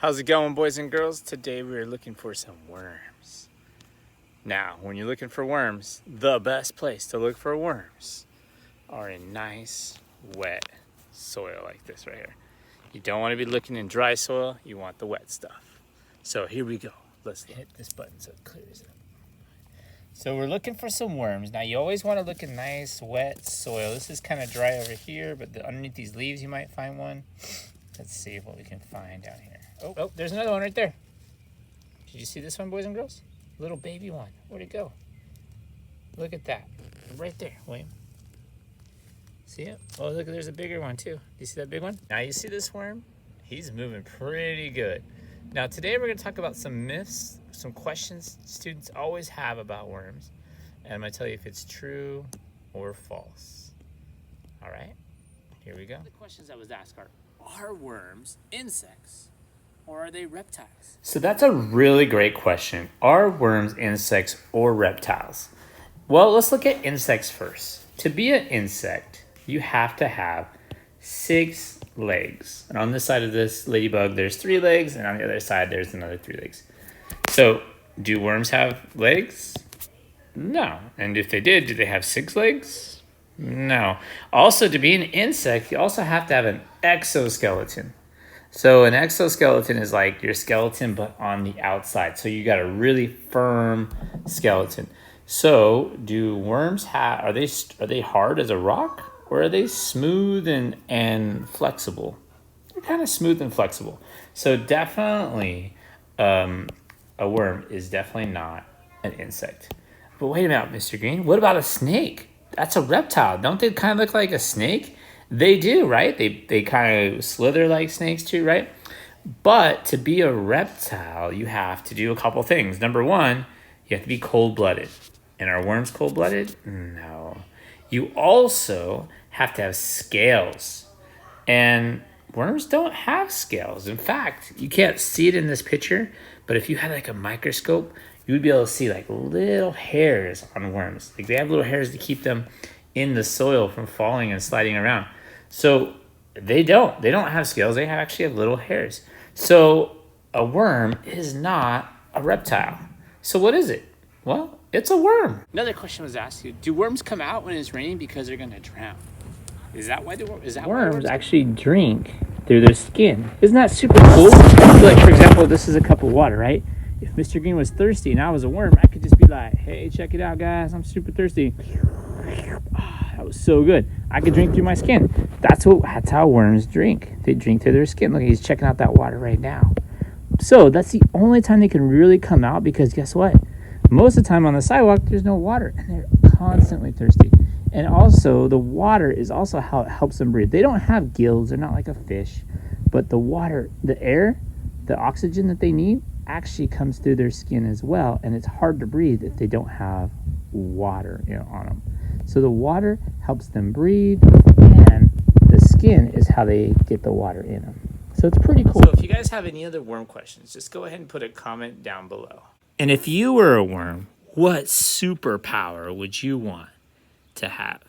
How's it going, boys and girls? Today we are looking for some worms. Now, when you're looking for worms, the best place to look for worms are in nice, wet soil like this right here. You don't want to be looking in dry soil, you want the wet stuff. So here we go. Let's hit this button so it clears up. So we're looking for some worms. Now you always want to look in nice, wet soil. This is kind of dry over here, but underneath these leaves you might find one. Let's see what we can find down here. Oh, there's another one right there. Did you see this one, boys and girls? Little baby one. Where'd it go? Look at that. Right there, William. See it? Oh, look, there's a bigger one too. Do you see that big one? Now you see this worm? He's moving pretty good. Now today we're going to talk about some myths, some questions students always have about worms. And I'm going to tell you if it's true or false. All right, here we go. The questions I was asked are worms insects or are they reptiles? So that's a really great question. Are worms insects or reptiles? Well, let's look at insects first. To be an insect, you have to have 6 legs. And on this side of this ladybug, there's 3 legs, and on the other side, there's another 3 legs. So, do worms have legs? No. And if they did, do they have 6 legs? No. Also, to be an insect, you also have to have an exoskeleton. So an exoskeleton is like your skeleton, but on the outside. So you got a really firm skeleton. So do worms are they hard as a rock, or are they smooth and flexible? They're kind of smooth and flexible. So definitely, a worm is definitely not an insect. But wait a minute, Mr. Green. What about a snake? That's a reptile. Don't they kind of look like a snake? They do, right? They kind of slither like snakes too, right? But to be a reptile, you have to do a couple things. Number one, you have to be cold-blooded. And are worms cold-blooded? No. You also have to have scales. And worms don't have scales. In fact, you can't see it in this picture, but if you had like a microscope, you would be able to see like little hairs on worms. Like they have little hairs to keep them in the soil from falling and sliding around. So they don't have scales. They actually have little hairs. So a worm is not a reptile. So what is it? Well, it's a worm. Another question was asked you, do worms come out when it's raining because they're going to drown? Is that why worms actually drink through their skin? Isn't that super cool? Like, for example, this is a cup of water, right? If Mr. Green was thirsty and I was a worm, I could just be like, hey, check it out, guys. I'm super thirsty. That was so good. I could drink through my skin. That's how worms drink. They drink through their skin. Look, he's checking out that water right now. So that's the only time they can really come out, because guess what? Most of the time on the sidewalk, there's no water, and they're constantly thirsty. And also, the water is also how it helps them breathe. They don't have gills. They're not like a fish. But the water, the air, the oxygen that they need actually comes through their skin as well. And it's hard to breathe if they don't have water on them. So the water helps them breathe, and the skin is how they get the water in them. So it's pretty cool. So if you guys have any other worm questions, just go ahead and put a comment down below. And if you were a worm, what superpower would you want to have?